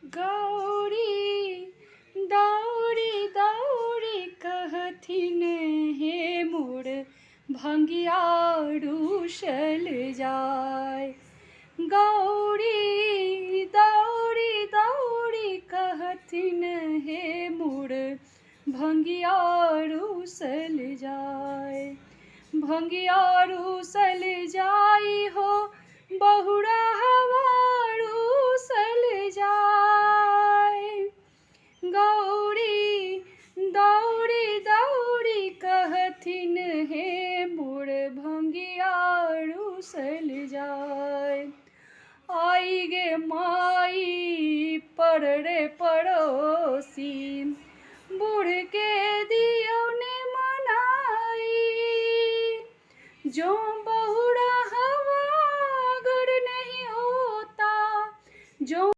गौरी दौड़ी दौड़ी कहथिन हे मोर भंगिया रूसल जाय। गौरी दौड़ी दौड़ी कहथिन हे मोर भंगिया रूसल जाय। भंगिया रूसल जाई हो बहुरा हवा रूसल जाय। गौरी दौड़ी दौड़ी कहथिन हे मोर भंगिया रूसल जाय। आई गे माई पर रे पड़ोसी बूढ़ के दियो ने मनाई। जो बहुरा हवा अगर नहीं होता, जो